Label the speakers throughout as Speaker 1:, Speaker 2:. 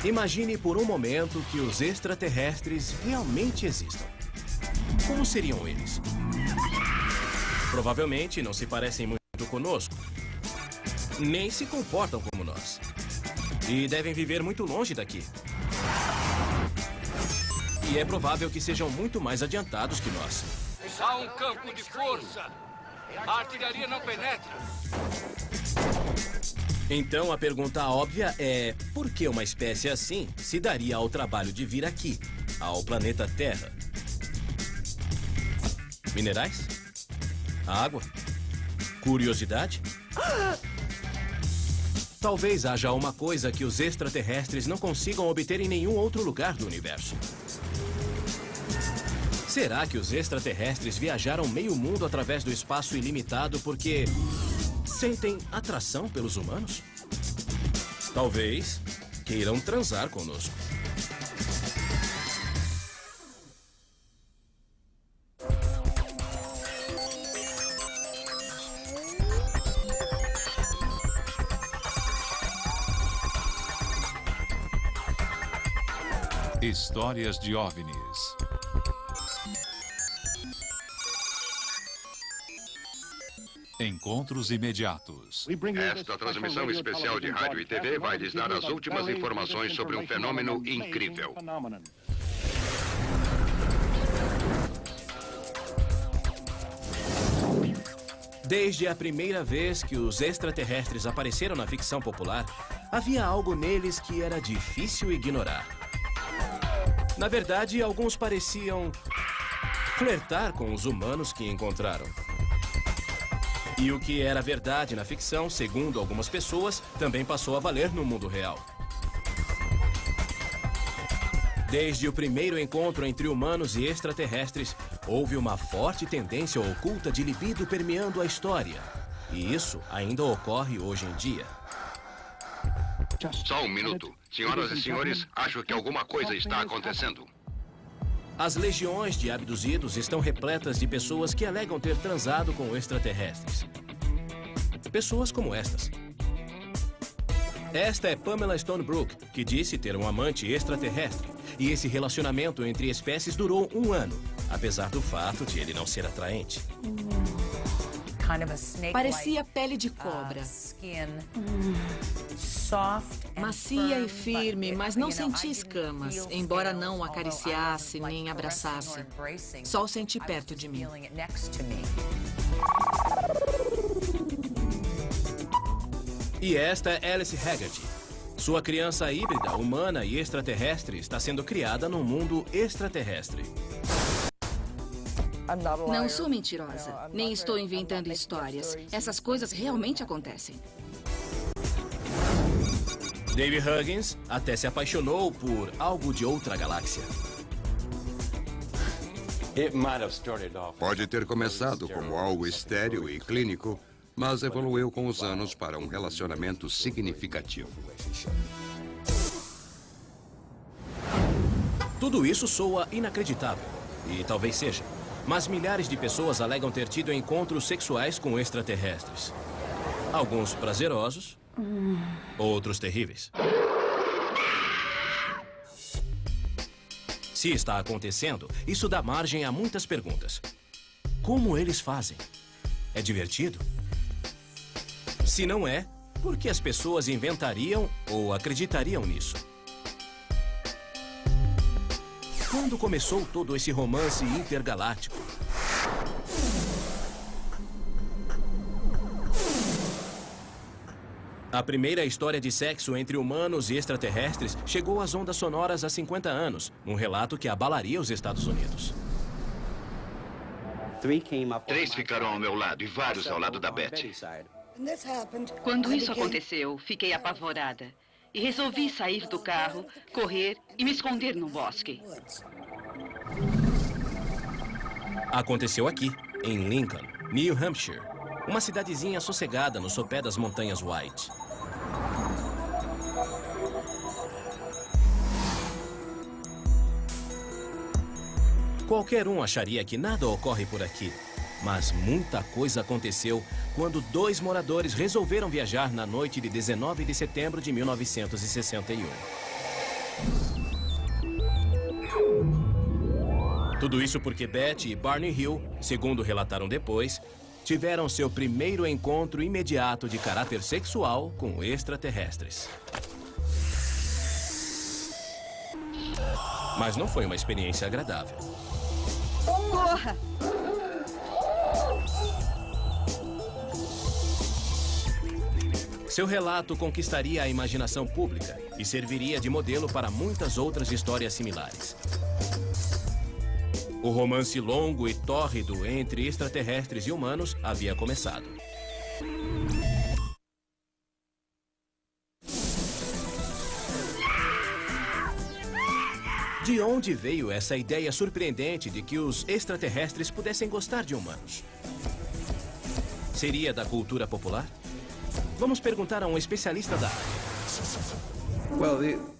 Speaker 1: Imagine por um momento que os extraterrestres realmente existam. Como seriam eles? Provavelmente não se parecem muito conosco, nem se comportam como nós. E devem viver muito longe daqui. E é provável que sejam muito mais adiantados que nós.
Speaker 2: Há um campo de força. A artilharia não penetra.
Speaker 1: Então a pergunta óbvia é: por que uma espécie assim se daria ao trabalho de vir aqui, ao planeta Terra? Minerais? Água? Curiosidade? Talvez haja uma coisa que os extraterrestres não consigam obter em nenhum outro lugar do universo. Será que os extraterrestres viajaram meio mundo através do espaço ilimitado porque sentem atração pelos humanos? Talvez queiram transar conosco.
Speaker 3: Histórias de OVNIs. Encontros imediatos.
Speaker 4: Esta transmissão especial de rádio e TV vai lhes dar as últimas informações sobre um fenômeno incrível.
Speaker 1: Desde a primeira vez que os extraterrestres apareceram na ficção popular, havia algo neles que era difícil ignorar. Na verdade, alguns pareciam flertar com os humanos que encontraram. E o que era verdade na ficção, segundo algumas pessoas, também passou a valer no mundo real. Desde o primeiro encontro entre humanos e extraterrestres, houve uma forte tendência oculta de libido permeando a história. E isso ainda ocorre hoje em dia.
Speaker 4: Só um minuto. Senhoras e senhores, acho que alguma coisa está acontecendo.
Speaker 1: As legiões de abduzidos estão repletas de pessoas que alegam ter transado com extraterrestres. Pessoas como estas. Esta é Pamela Stonebrook, que disse ter um amante extraterrestre. E esse relacionamento entre espécies durou 1 ano, apesar do fato de ele não ser atraente.
Speaker 5: Parecia pele de cobra. Macia e firme, mas não senti escamas, embora não o acariciasse nem abraçasse. Só o senti perto de mim.
Speaker 1: E esta é Alice Haggerty. Sua criança híbrida, humana e extraterrestre está sendo criada num mundo extraterrestre.
Speaker 6: Não sou mentirosa, nem estou inventando histórias. Essas coisas realmente acontecem.
Speaker 1: Dave Huggins até se apaixonou por algo de outra galáxia.
Speaker 4: Pode ter começado como algo estéril e clínico, mas evoluiu com os anos para um relacionamento significativo.
Speaker 1: Tudo isso soa inacreditável, e talvez seja. Mas milhares de pessoas alegam ter tido encontros sexuais com extraterrestres. Alguns prazerosos, outros terríveis. Se está acontecendo, isso dá margem a muitas perguntas. Como eles fazem? É divertido? Se não é, por que as pessoas inventariam ou acreditariam nisso? Quando começou todo esse romance intergaláctico? A primeira história de sexo entre humanos e extraterrestres chegou às ondas sonoras há 50 anos, um relato que abalaria os Estados Unidos.
Speaker 4: 3 ficaram ao meu lado e vários ao lado da Betty.
Speaker 7: Quando isso aconteceu, fiquei apavorada. E resolvi sair do carro, correr e me esconder no bosque.
Speaker 1: Aconteceu aqui, em Lincoln, New Hampshire, uma cidadezinha sossegada no sopé das montanhas White. Qualquer um acharia que nada ocorre por aqui. Mas muita coisa aconteceu quando 2 moradores resolveram viajar na noite de 19 de setembro de 1961. Tudo isso porque Betty e Barney Hill, segundo relataram depois, tiveram seu primeiro encontro imediato de caráter sexual com extraterrestres. Mas não foi uma experiência agradável.
Speaker 6: Porra!
Speaker 1: Seu relato conquistaria a imaginação pública e serviria de modelo para muitas outras histórias similares. O romance longo e tórrido entre extraterrestres e humanos havia começado. De onde veio essa ideia surpreendente de que os extraterrestres pudessem gostar de humanos? Seria da cultura popular? Vamos perguntar a um especialista da área.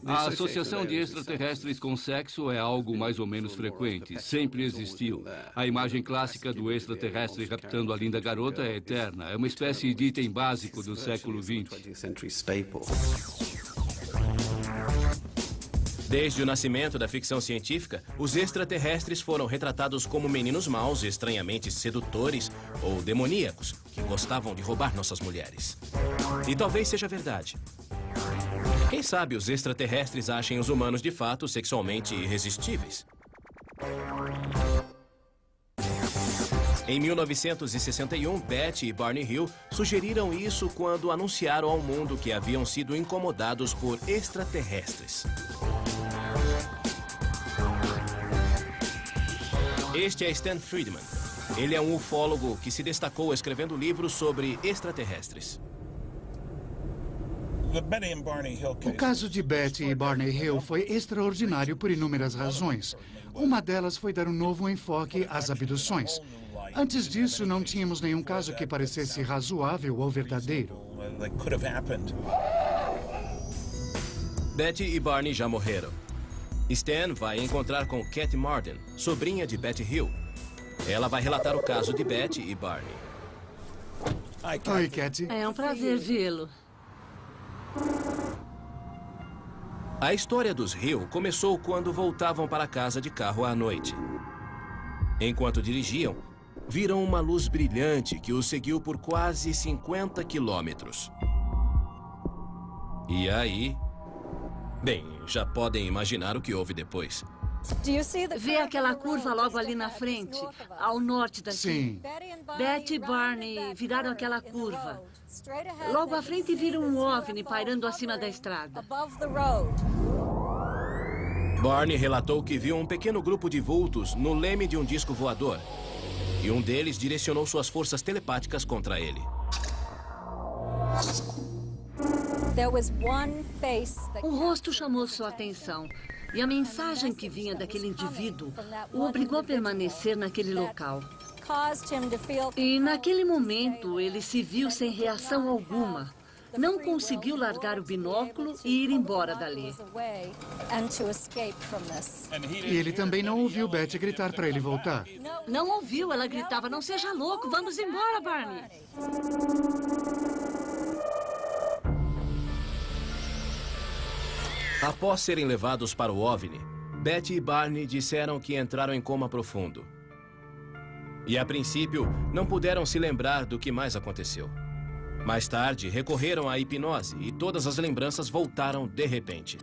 Speaker 2: A associação de extraterrestres com sexo é algo mais ou menos frequente. Sempre existiu. A imagem clássica do extraterrestre raptando a linda garota é eterna. É uma espécie de item básico do século XX.
Speaker 1: Desde o nascimento da ficção científica, os extraterrestres foram retratados como meninos maus, estranhamente sedutores ou demoníacos, que gostavam de roubar nossas mulheres. E talvez seja verdade. Quem sabe os extraterrestres achem os humanos de fato sexualmente irresistíveis? Em 1961, Betty e Barney Hill sugeriram isso quando anunciaram ao mundo que haviam sido incomodados por extraterrestres. Este é Stan Friedman. Ele é um ufólogo que se destacou escrevendo livros sobre extraterrestres.
Speaker 8: O caso de Betty e Barney Hill foi extraordinário por inúmeras razões. Uma delas foi dar um novo enfoque às abduções. Antes disso, não tínhamos nenhum caso que parecesse razoável ou verdadeiro.
Speaker 1: Betty e Barney já morreram. Stan vai encontrar com Cat Marden, sobrinha de Betty Hill. Ela vai relatar o caso de Betty e Barney.
Speaker 8: Oi, Cat.
Speaker 9: É um prazer vê-lo.
Speaker 1: A história dos Hill começou quando voltavam para casa de carro à noite. Enquanto dirigiam, viram uma luz brilhante que os seguiu por quase 50 quilômetros. E aí... Bem, já podem imaginar o que houve depois.
Speaker 9: Vê aquela curva logo ali na frente, ao norte daqui?
Speaker 8: Sim.
Speaker 9: Betty e Barney viraram aquela curva. Logo à frente viram um OVNI pairando acima da estrada.
Speaker 1: Barney relatou que viu um pequeno grupo de vultos no leme de um disco voador. E um deles direcionou suas forças telepáticas contra ele.
Speaker 9: Um rosto chamou sua atenção. E a mensagem que vinha daquele indivíduo o obrigou a permanecer naquele local. E naquele momento ele se viu sem reação alguma. Não conseguiu largar o binóculo e ir embora dali.
Speaker 8: E ele também não ouviu Betty gritar para ele voltar.
Speaker 9: Não ouviu, ela gritava, não seja louco, vamos embora, Barney.
Speaker 1: Após serem levados para o OVNI, Betty e Barney disseram que entraram em coma profundo. E, a princípio, não puderam se lembrar do que mais aconteceu. Mais tarde, recorreram à hipnose e todas as lembranças voltaram de repente.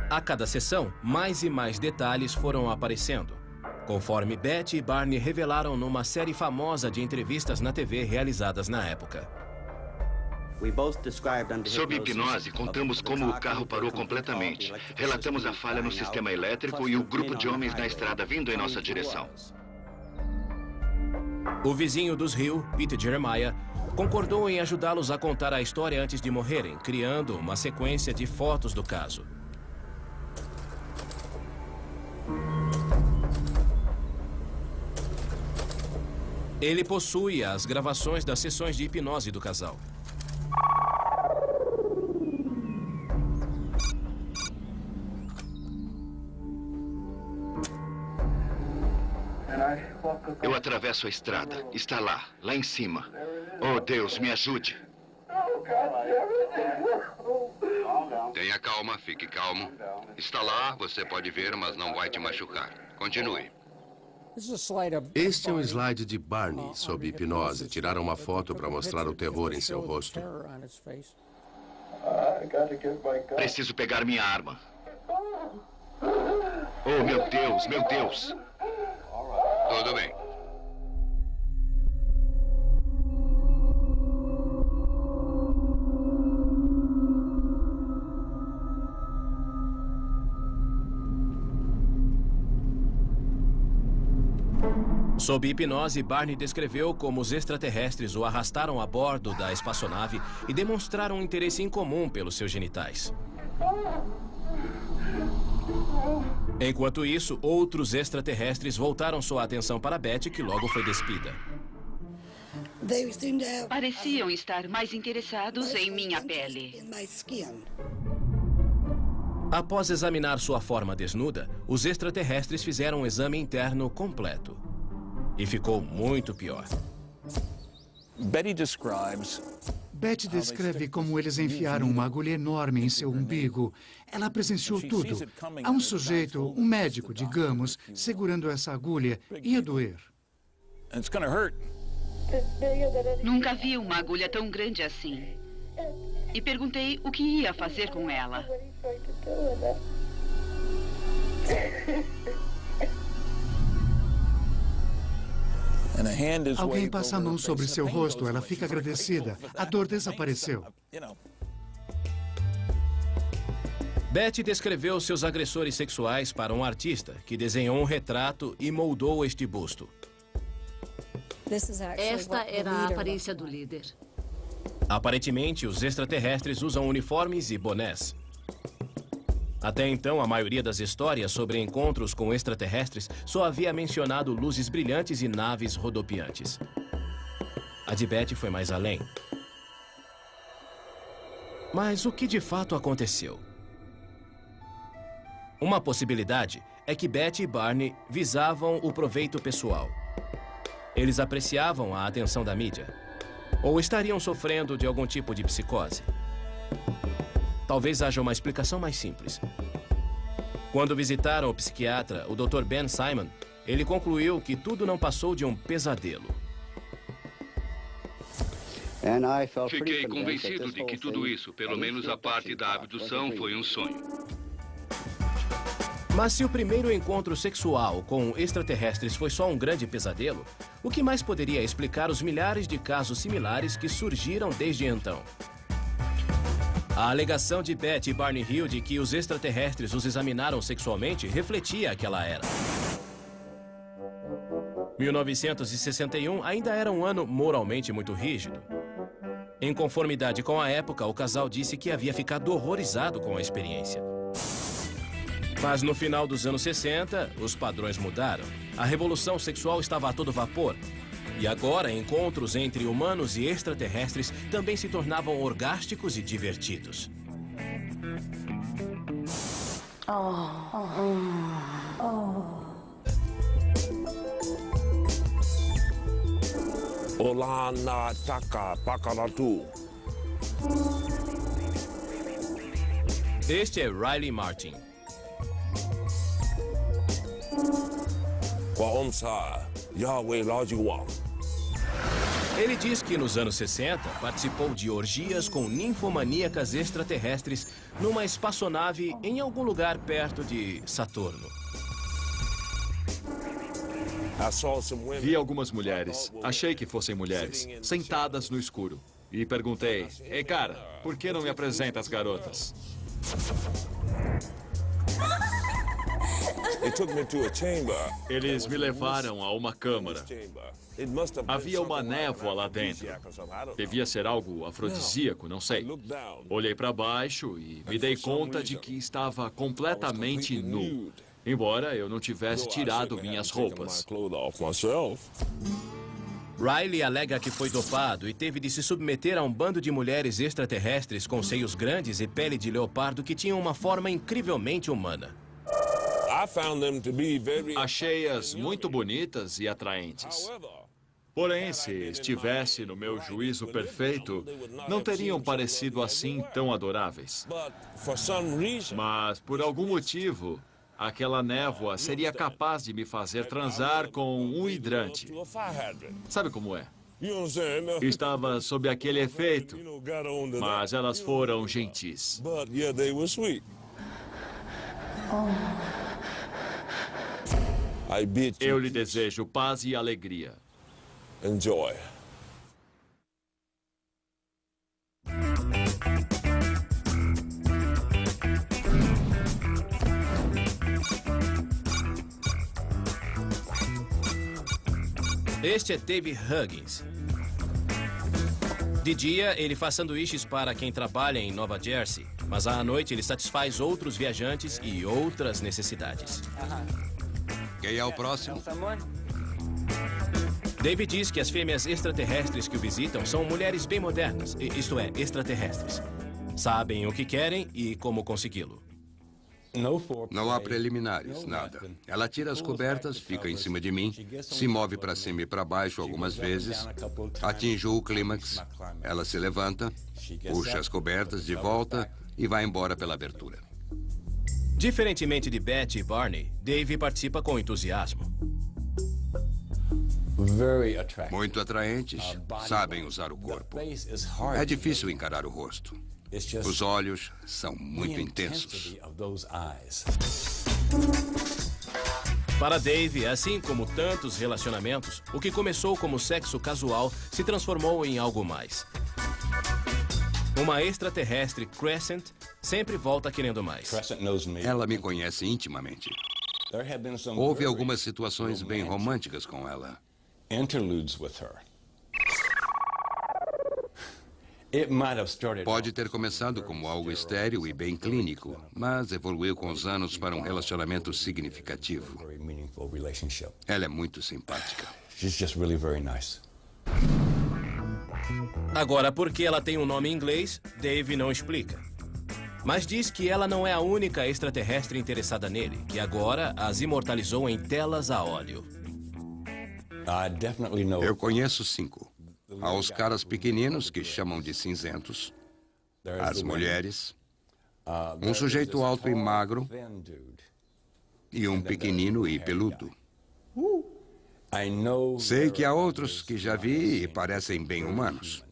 Speaker 1: A cada sessão, mais e mais detalhes foram aparecendo, conforme Betty e Barney revelaram numa série famosa de entrevistas na TV realizadas na época.
Speaker 10: Sob hipnose, contamos como o carro parou completamente. Relatamos a falha no sistema elétrico e o grupo de homens na estrada vindo em nossa direção.
Speaker 1: O vizinho dos Hill, Peter Jeremiah, concordou em ajudá-los a contar a história antes de morrerem, criando uma sequência de fotos do caso. Ele possui as gravações das sessões de hipnose do casal.
Speaker 10: Eu atravesso a estrada. Está lá em cima. Oh, Deus, me ajude.
Speaker 4: Tenha calma, fique calmo. Está lá, você pode ver, mas não vai te machucar. Continue.
Speaker 11: Este é um slide de Barney sob hipnose. Tiraram uma foto para mostrar o terror em seu rosto.
Speaker 10: Preciso pegar minha arma. Oh, meu Deus, meu Deus.
Speaker 4: Tudo bem.
Speaker 1: Sob hipnose, Barney descreveu como os extraterrestres o arrastaram a bordo da espaçonave e demonstraram um interesse incomum pelos seus genitais. Enquanto isso, outros extraterrestres voltaram sua atenção para Betty, que logo foi despida.
Speaker 7: Pareciam estar mais interessados em minha pele.
Speaker 1: Após examinar sua forma desnuda, os extraterrestres fizeram um exame interno completo. E ficou muito pior.
Speaker 8: Betty descreve como eles enfiaram uma agulha enorme em seu umbigo. Ela presenciou tudo. Há um sujeito, um médico, digamos, segurando essa agulha. Ia doer.
Speaker 7: Nunca vi uma agulha tão grande assim. E perguntei o que ia fazer com ela.
Speaker 8: Alguém passa a mão sobre seu rosto, ela fica agradecida. A dor desapareceu.
Speaker 1: Betty descreveu seus agressores sexuais para um artista que desenhou um retrato e moldou este busto.
Speaker 9: Esta era a aparência do líder.
Speaker 1: Aparentemente, os extraterrestres usam uniformes e bonés. Até então, a maioria das histórias sobre encontros com extraterrestres só havia mencionado luzes brilhantes e naves rodopiantes. A de Betty foi mais além. Mas o que de fato aconteceu? Uma possibilidade é que Betty e Barney visavam o proveito pessoal. Eles apreciavam a atenção da mídia. Ou estariam sofrendo de algum tipo de psicose. Talvez haja uma explicação mais simples. Quando visitaram o psiquiatra, o Dr. Ben Simon, ele concluiu que tudo não passou de um pesadelo.
Speaker 2: Fiquei convencido de que tudo isso, pelo menos a parte da abdução, foi um sonho.
Speaker 1: Mas se o primeiro encontro sexual com extraterrestres foi só um grande pesadelo, o que mais poderia explicar os milhares de casos similares que surgiram desde então? A alegação de Betty e Barney Hill de que os extraterrestres os examinaram sexualmente refletia aquela era. 1961 ainda era um ano moralmente muito rígido. Em conformidade com a época, o casal disse que havia ficado horrorizado com a experiência. Mas no final dos anos 60, os padrões mudaram. A revolução sexual estava a todo vapor. E agora, encontros entre humanos e extraterrestres também se tornavam orgásticos e divertidos.
Speaker 12: Olá na taka pakaratu.
Speaker 1: Este é Riley Martin. Ele diz que nos anos 60 participou de orgias com ninfomaníacas extraterrestres numa espaçonave em algum lugar perto de Saturno.
Speaker 13: Vi algumas mulheres, achei que fossem mulheres, sentadas no escuro. E perguntei, ei cara, por que não me apresenta as garotas? Eles me levaram a uma câmara. Havia uma névoa lá dentro. Devia ser algo afrodisíaco, não sei. Olhei para baixo e me dei conta de que estava completamente nu, embora eu não tivesse tirado minhas roupas.
Speaker 1: Riley alega que foi dopado e teve de se submeter a um bando de mulheres extraterrestres com seios grandes e pele de leopardo que tinham uma forma incrivelmente humana.
Speaker 13: Achei-as muito bonitas e atraentes. Porém, se estivesse no meu juízo perfeito, não teriam parecido assim tão adoráveis. Mas, por algum motivo, aquela névoa seria capaz de me fazer transar com um hidrante. Sabe como é? Estava sob aquele efeito, mas elas foram gentis. Eu lhe desejo paz e alegria.
Speaker 12: Enjoy.
Speaker 1: Este é Dave Huggins. De dia, ele faz sanduíches para quem trabalha em Nova Jersey, mas à noite ele satisfaz outros viajantes e outras necessidades.
Speaker 4: Quem é o próximo?
Speaker 1: Dave diz que as fêmeas extraterrestres que o visitam são mulheres bem modernas, isto é, extraterrestres. Sabem o que querem e como consegui-lo.
Speaker 4: Não há preliminares, nada. Ela tira as cobertas, fica em cima de mim, se move para cima e para baixo algumas vezes, atinge o clímax, ela se levanta, puxa as cobertas de volta e vai embora pela abertura.
Speaker 1: Diferentemente de Betty e Barney, Dave participa com entusiasmo.
Speaker 4: Muito atraentes, sabem usar o corpo. É difícil encarar o rosto. Os olhos são muito intensos.
Speaker 1: Para Dave, assim como tantos relacionamentos, o que começou como sexo casual se transformou em algo mais. Uma extraterrestre, Crescent, sempre volta querendo mais.
Speaker 4: Ela me conhece intimamente. Houve algumas situações bem românticas com ela. Pode ter começado como algo estéril e bem clínico, mas evoluiu com os anos para um relacionamento significativo. Ela é muito simpática.
Speaker 1: Agora, porque ela tem um nome em inglês, Dave não explica. Mas diz que ela não é a única extraterrestre interessada nele, que agora as imortalizou em telas a óleo.
Speaker 4: Eu conheço 5. Há os caras pequeninos, que chamam de cinzentos. As mulheres. Um sujeito alto e magro. E um pequenino e peludo. Sei que há outros que já vi e parecem bem humanos.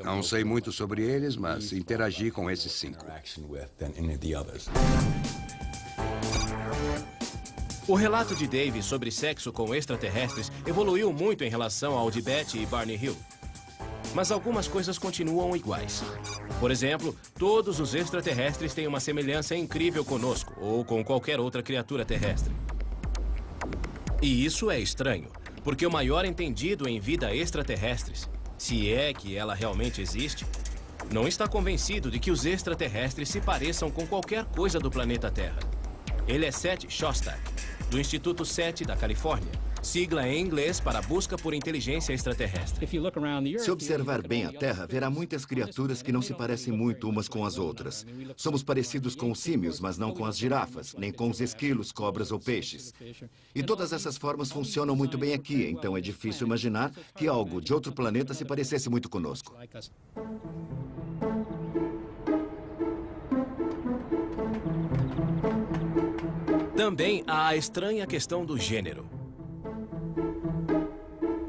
Speaker 4: Não sei muito sobre eles, mas interagi com esses 5.
Speaker 1: O relato de Dave sobre sexo com extraterrestres evoluiu muito em relação ao de Betty e Barney Hill. Mas algumas coisas continuam iguais. Por exemplo, todos os extraterrestres têm uma semelhança incrível conosco ou com qualquer outra criatura terrestre. E isso é estranho, porque o maior entendido em vida extraterrestres, se é que ela realmente existe, não está convencido de que os extraterrestres se pareçam com qualquer coisa do planeta Terra. Ele é Seth Shostak, do Instituto SETI da Califórnia, sigla em inglês para busca por inteligência extraterrestre.
Speaker 14: Se observar bem a Terra, verá muitas criaturas que não se parecem muito umas com as outras. Somos parecidos com os símios, mas não com as girafas, nem com os esquilos, cobras ou peixes. E todas essas formas funcionam muito bem aqui, então é difícil imaginar que algo de outro planeta se parecesse muito conosco.
Speaker 1: Também há a estranha questão do gênero.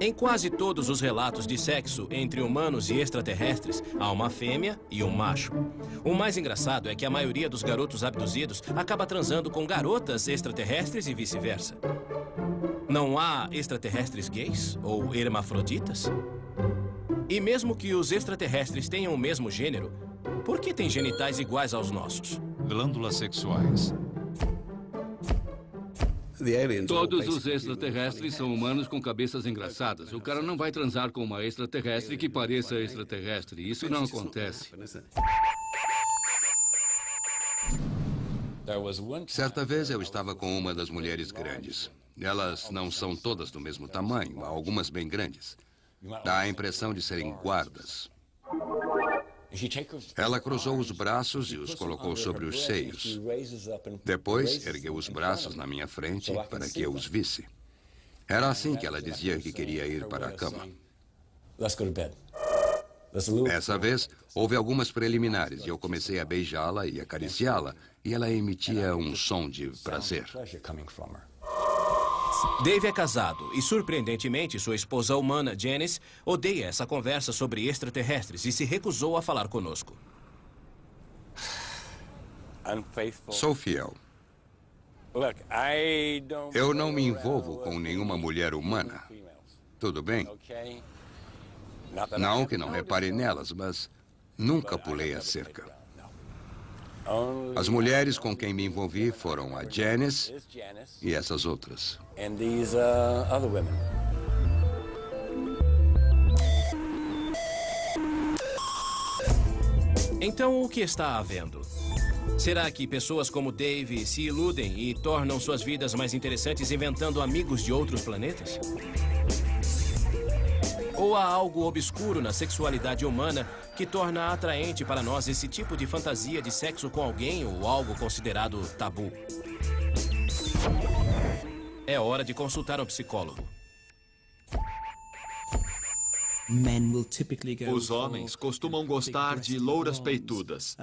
Speaker 1: Em quase todos os relatos de sexo entre humanos e extraterrestres, há uma fêmea e um macho. O mais engraçado é que a maioria dos garotos abduzidos acaba transando com garotas extraterrestres e vice-versa. Não há extraterrestres gays ou hermafroditas? E mesmo que os extraterrestres tenham o mesmo gênero, por que têm genitais iguais aos nossos?
Speaker 3: Glândulas sexuais.
Speaker 2: Todos os extraterrestres são humanos com cabeças engraçadas. O cara não vai transar com uma extraterrestre que pareça extraterrestre. Isso não acontece.
Speaker 4: Certa vez eu estava com uma das mulheres grandes. Elas não são todas do mesmo tamanho, há algumas bem grandes. Dá a impressão de serem guardas. Ela cruzou os braços e os colocou sobre os seios. Depois, ergueu os braços na minha frente para que eu os visse. Era assim que ela dizia que queria ir para a cama. Essa vez, houve algumas preliminares e eu comecei a beijá-la e acariciá-la, e ela emitia um som de prazer.
Speaker 1: Dave é casado e, surpreendentemente, sua esposa humana, Janice, odeia essa conversa sobre extraterrestres e se recusou a falar conosco.
Speaker 4: Sou fiel. Eu não me envolvo com nenhuma mulher humana. Tudo bem? Não que não repare nelas, mas nunca pulei a cerca. As mulheres com quem me envolvi foram a Janice e essas outras.
Speaker 1: Então, o que está havendo? Será que pessoas como Dave se iludem e tornam suas vidas mais interessantes inventando amigos de outros planetas? Ou há algo obscuro na sexualidade humana que torna atraente para nós esse tipo de fantasia de sexo com alguém ou algo considerado tabu? É hora de consultar um psicólogo.
Speaker 13: Os homens costumam gostar de louras peitudas.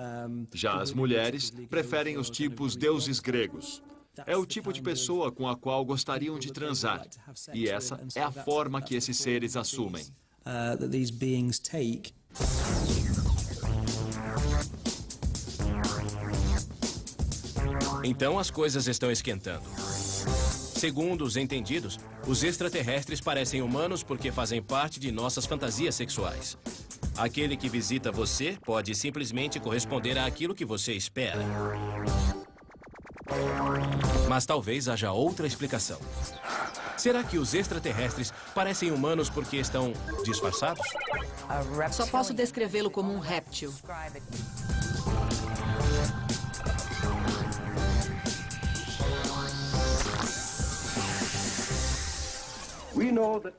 Speaker 13: Já as mulheres preferem os tipos deuses gregos. É o tipo de pessoa com a qual gostariam de transar. E essa é a forma que esses seres assumem.
Speaker 1: Então as coisas estão esquentando. Segundo os entendidos, os extraterrestres parecem humanos porque fazem parte de nossas fantasias sexuais. Aquele que visita você pode simplesmente corresponder àquilo que você espera. Mas talvez haja outra explicação. Será que os extraterrestres parecem humanos porque estão disfarçados?
Speaker 5: Só posso descrevê-lo como um réptil.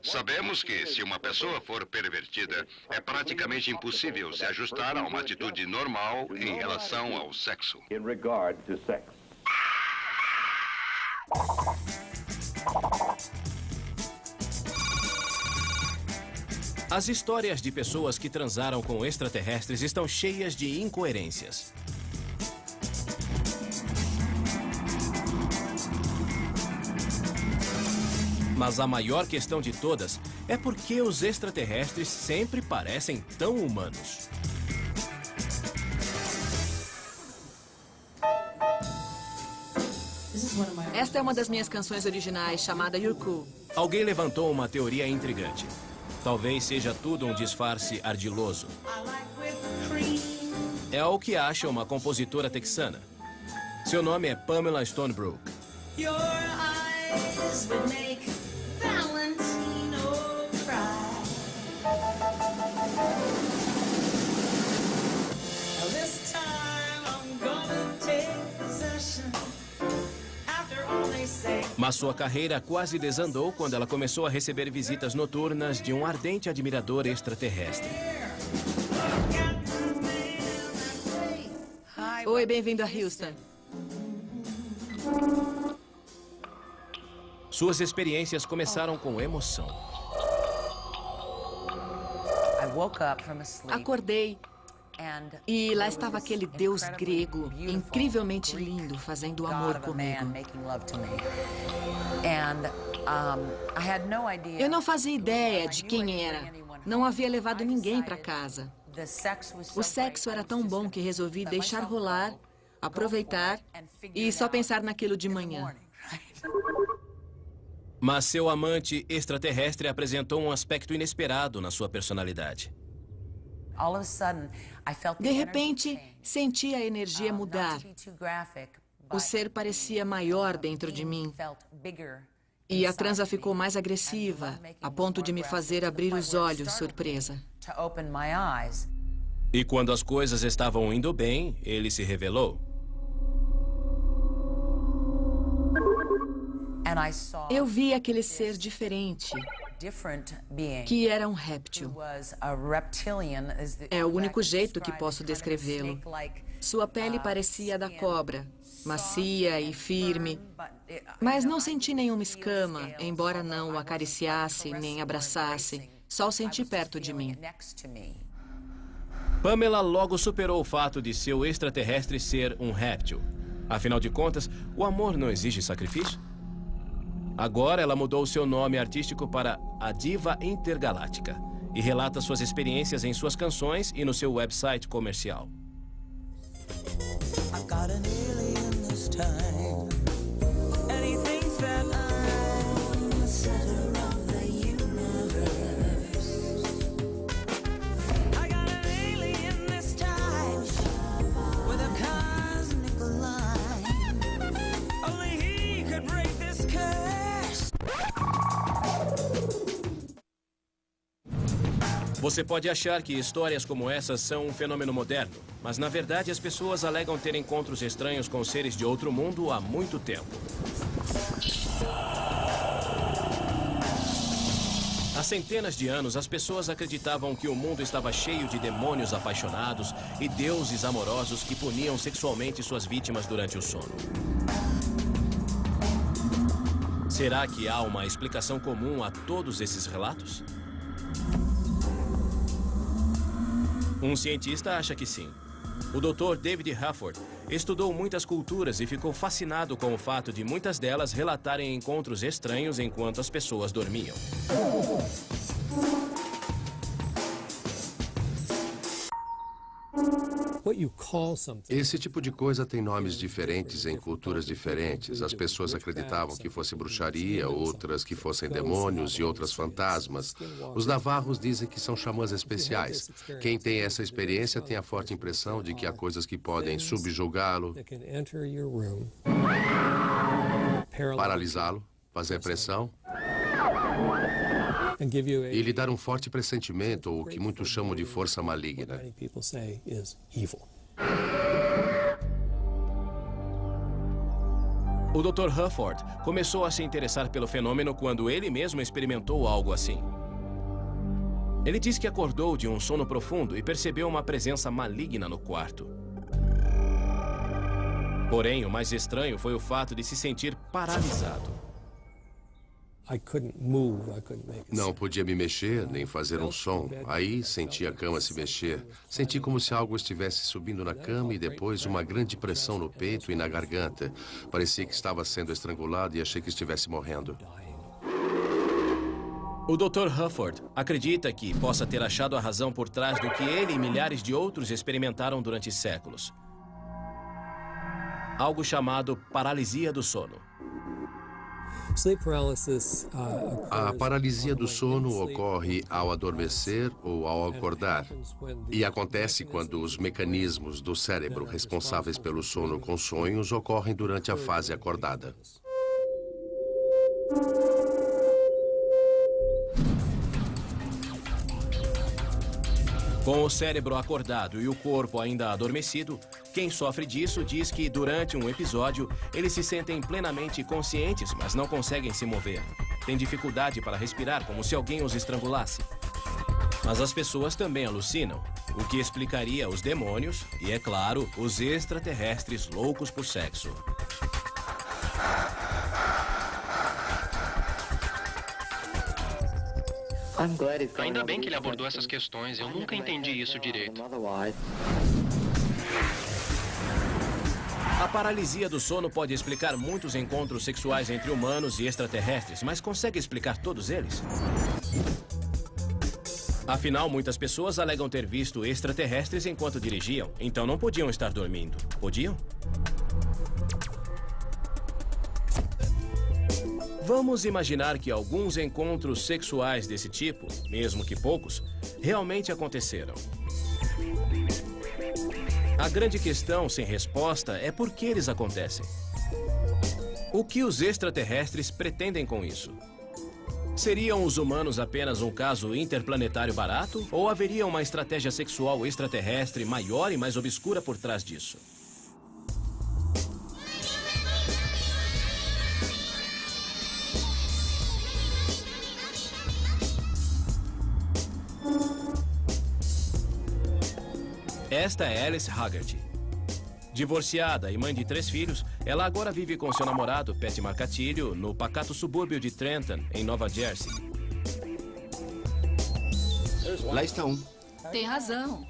Speaker 4: Sabemos que, se uma pessoa for pervertida, é praticamente impossível se ajustar a uma atitude normal em relação ao sexo.
Speaker 1: As histórias de pessoas que transaram com extraterrestres estão cheias de incoerências. Mas a maior questão de todas é por que os extraterrestres sempre parecem tão humanos.
Speaker 5: Esta é uma das minhas canções originais, chamada You're Cool.
Speaker 1: Alguém levantou uma teoria intrigante. Talvez seja tudo um disfarce ardiloso. É o que acha uma compositora texana. Seu nome é Pamela Stonebrook. Mas sua carreira quase desandou quando ela começou a receber visitas noturnas de um ardente admirador extraterrestre.
Speaker 5: Oi, bem-vindo a Houston.
Speaker 1: Suas experiências começaram com emoção.
Speaker 5: Acordei e lá estava aquele deus grego, incrivelmente lindo, fazendo amor comigo. Eu não fazia ideia de quem era. Não havia levado ninguém para casa. O sexo era tão bom que resolvi deixar rolar, aproveitar e só pensar naquilo de manhã.
Speaker 1: Mas seu amante extraterrestre apresentou um aspecto inesperado na sua personalidade.
Speaker 5: De repente, senti a energia mudar. O ser parecia maior dentro de mim. E a transa ficou mais agressiva, a ponto de me fazer abrir os olhos, surpresa.
Speaker 1: E quando as coisas estavam indo bem, ele se revelou.
Speaker 5: Eu vi aquele ser diferente, que era um réptil. É o único jeito que posso descrevê-lo. Sua pele parecia a da cobra, macia e firme, mas não senti nenhuma escama, embora não o acariciasse nem abraçasse. Só o senti perto de mim.
Speaker 1: Pamela logo superou o fato de seu extraterrestre ser um réptil. Afinal de contas, o amor não exige sacrifício? Agora ela mudou seu nome artístico para a Diva Intergaláctica e relata suas experiências em suas canções e no seu website comercial. Você pode achar que histórias como essas são um fenômeno moderno, mas na verdade as pessoas alegam ter encontros estranhos com seres de outro mundo há muito tempo. Há centenas de anos, as pessoas acreditavam que o mundo estava cheio de demônios apaixonados e deuses amorosos que puniam sexualmente suas vítimas durante o sono. Será que há uma explicação comum a todos esses relatos? Um cientista acha que sim. O Dr. David Hufford estudou muitas culturas e ficou fascinado com o fato de muitas delas relatarem encontros estranhos enquanto as pessoas dormiam.
Speaker 11: Esse tipo de coisa tem nomes diferentes em culturas diferentes. As pessoas acreditavam que fosse bruxaria, outras que fossem demônios e outras fantasmas. Os navarros dizem que são xamãs especiais. Quem tem essa experiência tem a forte impressão de que há coisas que podem subjugá-lo, paralisá-lo, fazer pressão e lhe dar um forte pressentimento, ou o que muitos chamam de força maligna.
Speaker 1: O Dr. Hufford começou a se interessar pelo fenômeno quando ele mesmo experimentou algo assim. Ele diz que acordou de um sono profundo e percebeu uma presença maligna no quarto. Porém, o mais estranho foi o fato de se sentir paralisado.
Speaker 11: Não podia me mexer, nem fazer um som. Aí senti a cama se mexer. Senti como se algo estivesse subindo na cama e depois uma grande pressão no peito e na garganta. Parecia que estava sendo estrangulado e achei que estivesse morrendo.
Speaker 1: O Dr. Hufford acredita que possa ter achado a razão por trás do que ele e milhares de outros experimentaram durante séculos. Algo chamado paralisia do sono.
Speaker 11: A paralisia do sono ocorre ao adormecer ou ao acordar. E acontece quando os mecanismos do cérebro responsáveis pelo sono com sonhos ocorrem durante a fase acordada.
Speaker 1: Com o cérebro acordado e o corpo ainda adormecido, quem sofre disso diz que durante um episódio eles se sentem plenamente conscientes, mas não conseguem se mover. Tem dificuldade para respirar, como se alguém os estrangulasse. Mas as pessoas também alucinam, o que explicaria os demônios e, é claro, os extraterrestres loucos por sexo.
Speaker 15: Ainda bem que ele abordou essas questões. Eu nunca entendi isso direito.
Speaker 1: A paralisia do sono pode explicar muitos encontros sexuais entre humanos e extraterrestres, mas consegue explicar todos eles? Afinal, muitas pessoas alegam ter visto extraterrestres enquanto dirigiam, então não podiam estar dormindo. Podiam? Vamos imaginar que alguns encontros sexuais desse tipo, mesmo que poucos, realmente aconteceram. A grande questão sem resposta é por que eles acontecem. O que os extraterrestres pretendem com isso? Seriam os humanos apenas um caso interplanetário barato? Ou haveria uma estratégia sexual extraterrestre maior e mais obscura por trás disso? Esta é Alice Haggerty. Divorciada e mãe de 3 filhos, ela agora vive com seu namorado, Pat Marcatilho, no pacato subúrbio de Trenton, em Nova Jersey.
Speaker 14: Lá está um.
Speaker 6: Tem razão.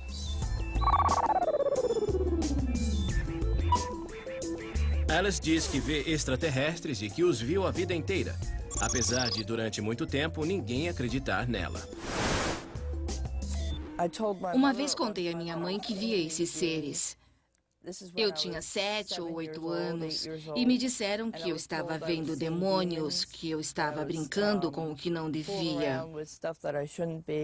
Speaker 1: Alice diz que vê extraterrestres e que os viu a vida inteira, apesar de, durante muito tempo, ninguém acreditar nela.
Speaker 6: Uma vez contei à minha mãe que via esses seres. Eu tinha 7 ou 8 anos e me disseram que eu estava vendo demônios, que eu estava brincando com o que não devia.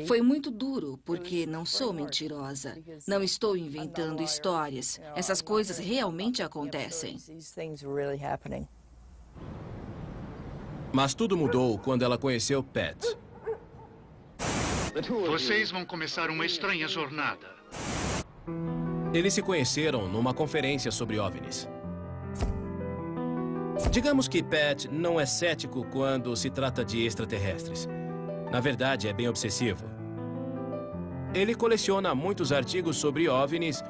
Speaker 6: Foi muito duro, porque não sou mentirosa. Não estou inventando histórias. Essas coisas realmente acontecem.
Speaker 1: Mas tudo mudou quando ela conheceu Pat.
Speaker 16: Vocês vão começar uma estranha jornada.
Speaker 1: Eles se conheceram numa conferência sobre OVNIs. Digamos que Pat não é cético quando se trata de extraterrestres. Na verdade, é bem obsessivo. Ele coleciona muitos artigos sobre OVNIs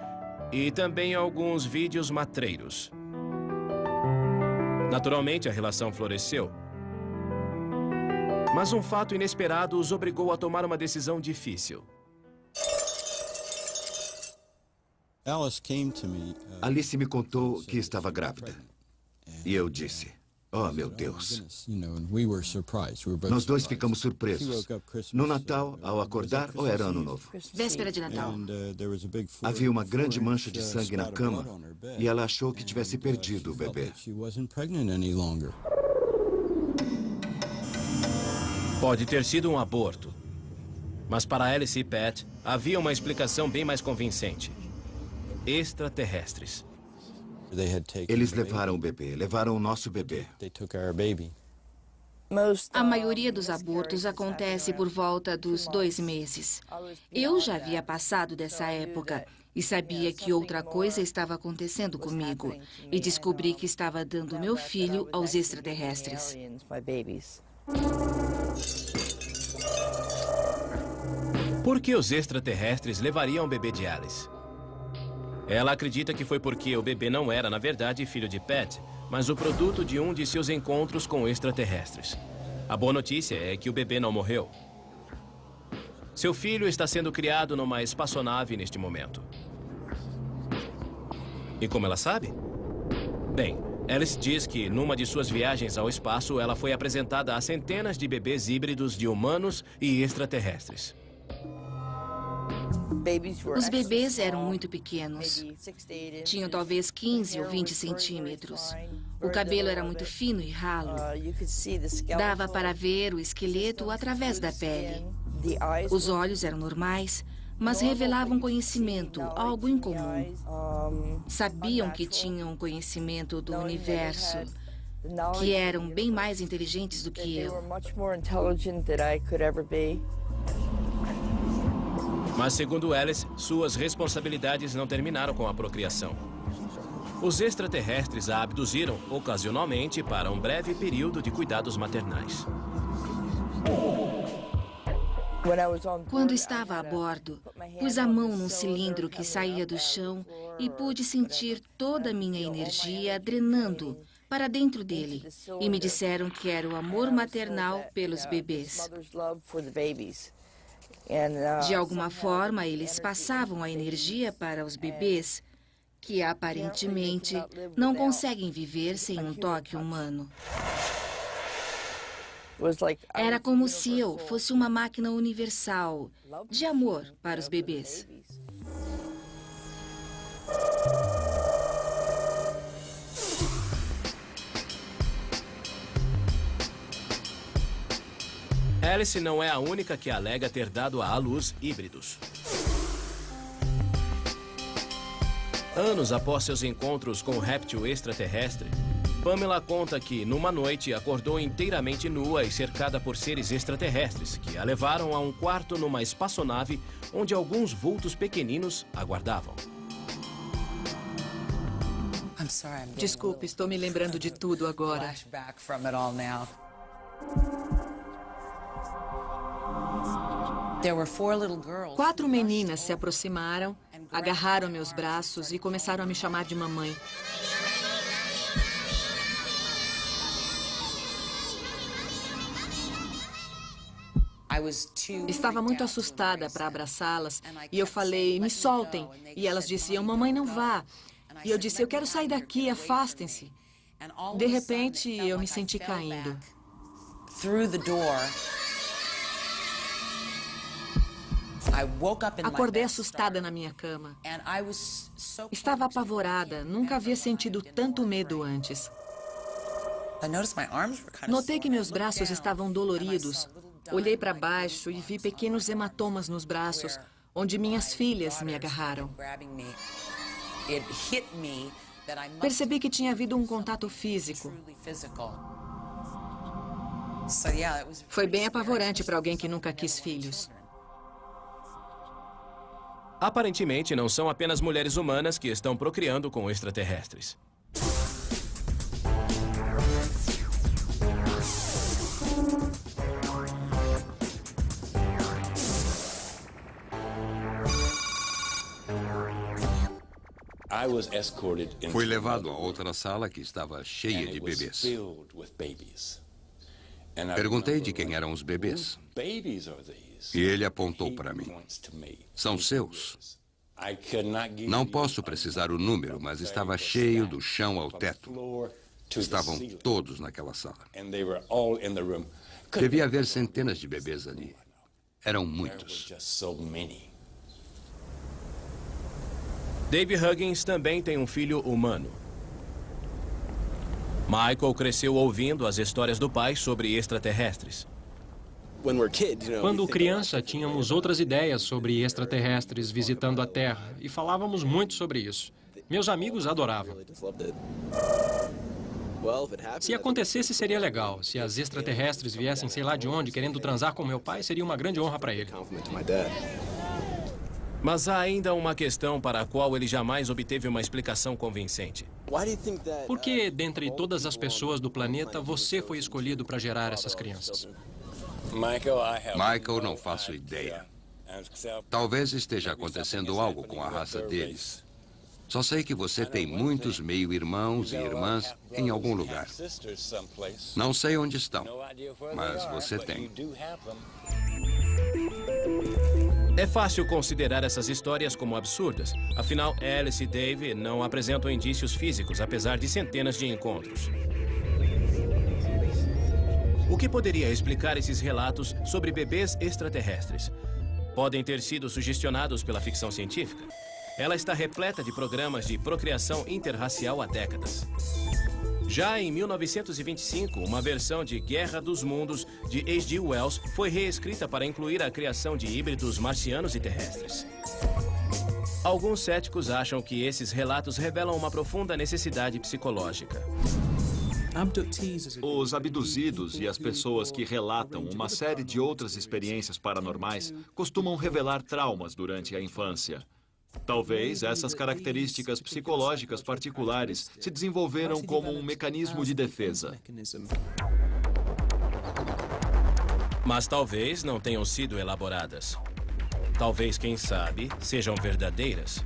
Speaker 1: e também alguns vídeos matreiros. Naturalmente, a relação floresceu. Mas um fato inesperado os obrigou a tomar uma decisão difícil.
Speaker 14: Alice me contou que estava grávida. E eu disse, oh, meu Deus. Nós dois ficamos surpresos. No Natal, ao acordar, ou era Ano Novo?
Speaker 6: Véspera de Natal.
Speaker 14: Havia uma grande mancha de sangue na cama e ela achou que tivesse perdido o bebê.
Speaker 1: Pode ter sido um aborto. Mas para Alice e Pat, havia uma explicação bem mais convincente. Extraterrestres.
Speaker 14: Eles levaram o bebê, levaram o nosso bebê.
Speaker 6: A maioria dos abortos acontece por volta dos 2 meses. Eu já havia passado dessa época e sabia que outra coisa estava acontecendo comigo. E descobri que estava dando meu filho aos extraterrestres.
Speaker 1: Por que os extraterrestres levariam o bebê de Alice? Ela acredita que foi porque o bebê não era, na verdade, filho de Pat, mas o produto de um de seus encontros com extraterrestres. A boa notícia é que o bebê não morreu. Seu filho está sendo criado numa espaçonave neste momento. E como ela sabe? Bem, Alice diz que numa de suas viagens ao espaço, ela foi apresentada a centenas de bebês híbridos de humanos e extraterrestres.
Speaker 6: Os bebês eram muito pequenos. Tinham talvez 15 ou 20 centímetros. O cabelo era muito fino e ralo. Dava para ver o esqueleto através da pele. Os olhos eram normais, mas revelavam conhecimento, algo incomum. Sabiam que tinham conhecimento do universo, que eram bem mais inteligentes do que eu.
Speaker 1: Mas, segundo Alice, suas responsabilidades não terminaram com a procriação. Os extraterrestres a abduziram ocasionalmente para um breve período de cuidados maternais.
Speaker 6: Quando estava a bordo, pus a mão num cilindro que saía do chão e pude sentir toda a minha energia drenando para dentro dele. E me disseram que era o amor maternal pelos bebês. De alguma forma, eles passavam a energia para os bebês, que aparentemente não conseguem viver sem um toque humano. Era como se eu fosse uma máquina universal de amor para os bebês.
Speaker 1: Alice não é a única que alega ter dado à luz híbridos. Anos após seus encontros com o réptil extraterrestre, Pamela conta que, numa noite, acordou inteiramente nua e cercada por seres extraterrestres, que a levaram a um quarto numa espaçonave onde alguns vultos pequeninos aguardavam.
Speaker 5: Desculpe, estou me lembrando de tudo agora. 4 meninas se aproximaram agarraram meus braços e começaram a me chamar de mamãe. Estava muito assustada para abraçá-las e eu falei, me soltem. E elas diziam, mamãe, não vá. E eu disse, eu quero sair daqui, afastem-se. De repente, eu me senti caindo. Acordei assustada na minha cama. Estava apavorada, nunca havia sentido tanto medo antes. Notei que meus braços estavam doloridos. Olhei para baixo e vi pequenos hematomas nos braços, onde minhas filhas me agarraram. Percebi que tinha havido um contato físico. Foi bem apavorante para alguém que nunca quis filhos.
Speaker 1: Aparentemente, não são apenas mulheres humanas que estão procriando com extraterrestres.
Speaker 4: Fui levado a outra sala que estava cheia de bebês. Perguntei de quem eram os bebês. E ele apontou para mim. São seus. Não posso precisar o número, mas estava cheio do chão ao teto. Estavam todos naquela sala. Devia haver centenas de bebês ali. Eram muitos.
Speaker 1: Dave Huggins também tem um filho humano. Michael cresceu ouvindo as histórias do pai sobre extraterrestres.
Speaker 17: Quando criança, tínhamos outras ideias sobre extraterrestres visitando a Terra e falávamos muito sobre isso. Meus amigos adoravam. Se acontecesse, seria legal. Se as extraterrestres viessem sei lá de onde, querendo transar com meu pai, seria uma grande honra para ele.
Speaker 1: Mas há ainda uma questão para a qual ele jamais obteve uma explicação convincente.
Speaker 17: Por que, dentre todas as pessoas do planeta, você foi escolhido para gerar essas crianças?
Speaker 4: Michael, não faço ideia. Talvez esteja acontecendo algo com a raça deles. Só sei que você tem muitos meio-irmãos e irmãs em algum lugar. Não sei onde estão, mas você tem.
Speaker 1: É fácil considerar essas histórias como absurdas. Afinal, Alice e Dave não apresentam indícios físicos, apesar de centenas de encontros. O que poderia explicar esses relatos sobre bebês extraterrestres? Podem ter sido sugestionados pela ficção científica. Ela está repleta de programas de procriação interracial há décadas. Já em 1925, uma versão de Guerra dos Mundos, de H.G. Wells, foi reescrita para incluir a criação de híbridos marcianos e terrestres. Alguns céticos acham que esses relatos revelam uma profunda necessidade psicológica.
Speaker 13: Os abduzidos e as pessoas que relatam uma série de outras experiências paranormais costumam revelar traumas durante a infância. Talvez essas características psicológicas particulares se desenvolveram como um mecanismo de defesa.
Speaker 1: Mas talvez não tenham sido elaboradas. Talvez, quem sabe, sejam verdadeiras.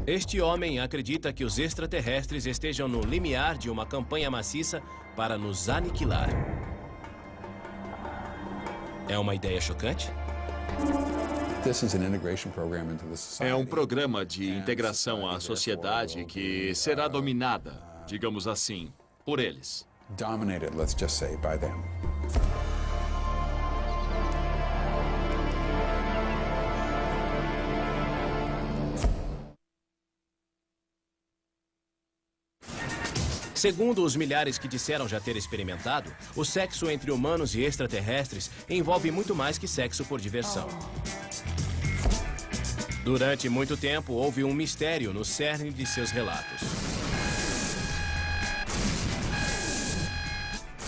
Speaker 1: Este homem acredita que os extraterrestres estejam no limiar de uma campanha maciça para nos aniquilar. É uma ideia chocante?
Speaker 13: É um programa de integração à sociedade que será dominada, digamos assim, por eles.
Speaker 1: Segundo os milhares que disseram já ter experimentado, o sexo entre humanos e extraterrestres envolve muito mais que sexo por diversão. Durante muito tempo, houve um mistério no cerne de seus relatos.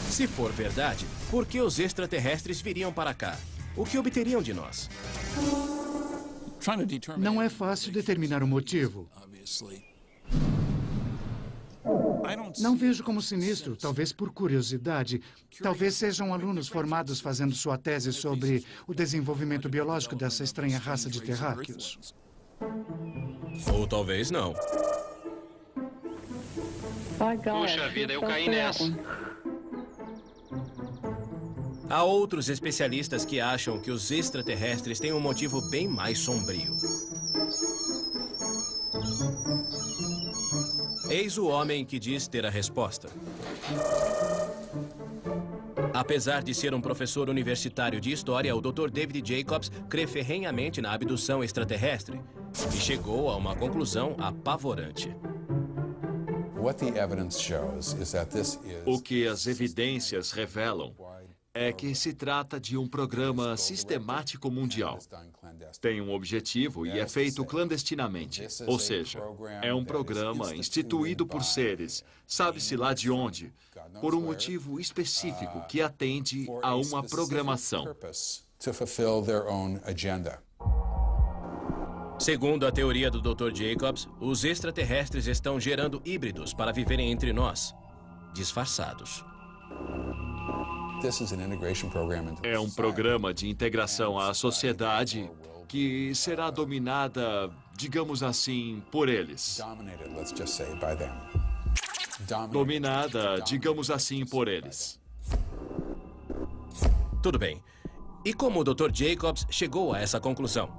Speaker 1: Se for verdade, por que os extraterrestres viriam para cá? O que obteriam de nós?
Speaker 8: Não é fácil determinar o motivo. Não vejo como sinistro, talvez por curiosidade. Talvez sejam alunos formados fazendo sua tese sobre o desenvolvimento biológico dessa estranha raça de terráqueos.
Speaker 1: Ou talvez não.
Speaker 15: Puxa vida, eu caí nessa.
Speaker 1: Há outros especialistas que acham que os extraterrestres têm um motivo bem mais sombrio. Eis o homem que diz ter a resposta. Apesar de ser um professor universitário de história, o Dr. David Jacobs crê ferrenhamente na abdução extraterrestre e chegou a uma conclusão apavorante.
Speaker 13: O que as evidências revelam é que se trata de um programa sistemático mundial. Tem um objetivo e é feito clandestinamente. Ou seja, é um programa instituído por seres, sabe-se lá de onde, por um motivo específico que atende a uma programação.
Speaker 1: Segundo a teoria do Dr. Jacobs, os extraterrestres estão gerando híbridos para viverem entre nós, disfarçados.
Speaker 13: É um programa de integração à sociedade que será dominada, digamos assim, por eles. Dominada, digamos assim, por eles.
Speaker 1: Tudo bem. E como o Dr. Jacobs chegou a essa conclusão?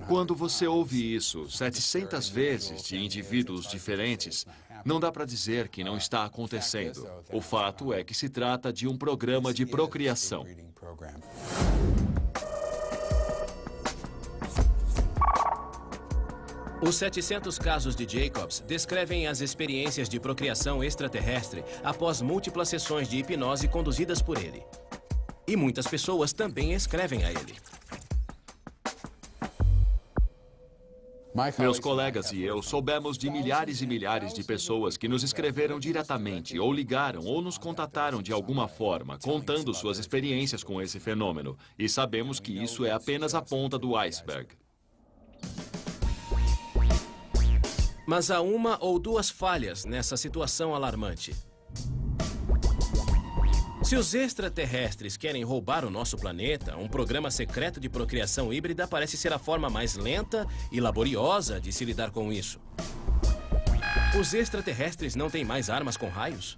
Speaker 13: Quando você ouve isso 700 vezes de indivíduos diferentes, não dá para dizer que não está acontecendo. O fato é que se trata de um programa de procriação.
Speaker 1: Os 700 casos de Jacobs descrevem as experiências de procriação extraterrestre após múltiplas sessões de hipnose conduzidas por ele. E muitas pessoas também escrevem a ele.
Speaker 13: Meus colegas e eu soubemos de milhares e milhares de pessoas que nos escreveram diretamente, ou ligaram, ou nos contataram de alguma forma, contando suas experiências com esse fenômeno. E sabemos que isso é apenas a ponta do iceberg.
Speaker 1: Mas há uma ou duas falhas nessa situação alarmante. Se os extraterrestres querem roubar o nosso planeta, um programa secreto de procriação híbrida parece ser a forma mais lenta e laboriosa de se lidar com isso. Os extraterrestres não têm mais armas com raios?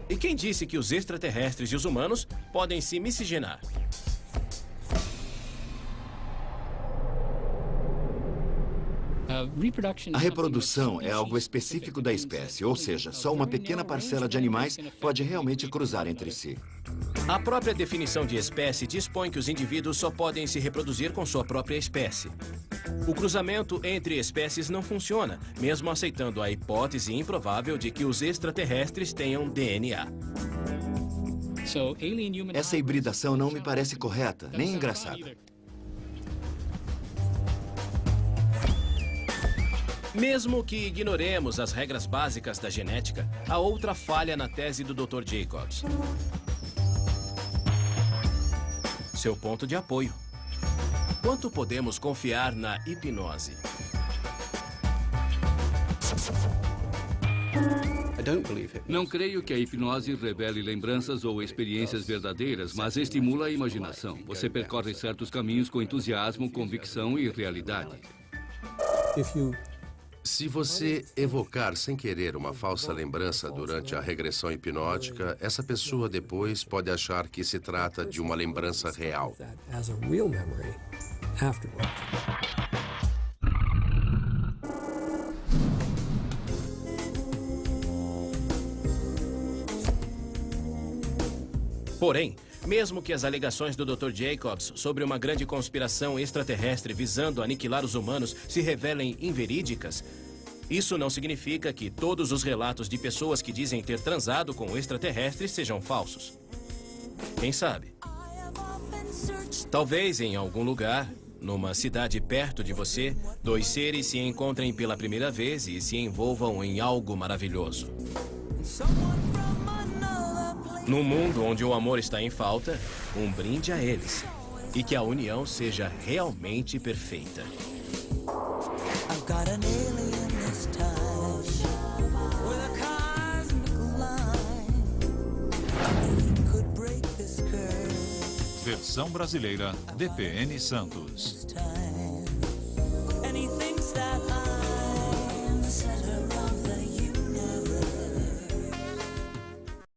Speaker 1: E quem disse que os extraterrestres e os humanos podem se miscigenar?
Speaker 14: A reprodução é algo específico da espécie, ou seja, só uma pequena parcela de animais pode realmente cruzar entre si.
Speaker 1: A própria definição de espécie dispõe que os indivíduos só podem se reproduzir com sua própria espécie. O cruzamento entre espécies não funciona, mesmo aceitando a hipótese improvável de que os extraterrestres tenham DNA.
Speaker 14: Essa hibridação não me parece correta, nem engraçada.
Speaker 1: Mesmo que ignoremos as regras básicas da genética, há outra falha na tese do Dr. Jacobs. Seu ponto de apoio. Quanto podemos confiar na hipnose?
Speaker 2: Não creio que a hipnose revele lembranças ou experiências verdadeiras, mas estimula a imaginação. Você percorre certos caminhos com entusiasmo, convicção e realidade.
Speaker 11: Se você evocar sem querer uma falsa lembrança durante a regressão hipnótica, essa pessoa depois pode achar que se trata de uma lembrança real.
Speaker 1: Porém, mesmo que as alegações do Dr. Jacobs sobre uma grande conspiração extraterrestre visando aniquilar os humanos se revelem inverídicas, isso não significa que todos os relatos de pessoas que dizem ter transado com extraterrestres sejam falsos. Quem sabe? Talvez em algum lugar, numa cidade perto de você, dois seres se encontrem pela primeira vez e se envolvam em algo maravilhoso. Num mundo onde o amor está em falta, um brinde a eles. E que a união seja realmente perfeita.
Speaker 3: Versão brasileira, DPN Santos.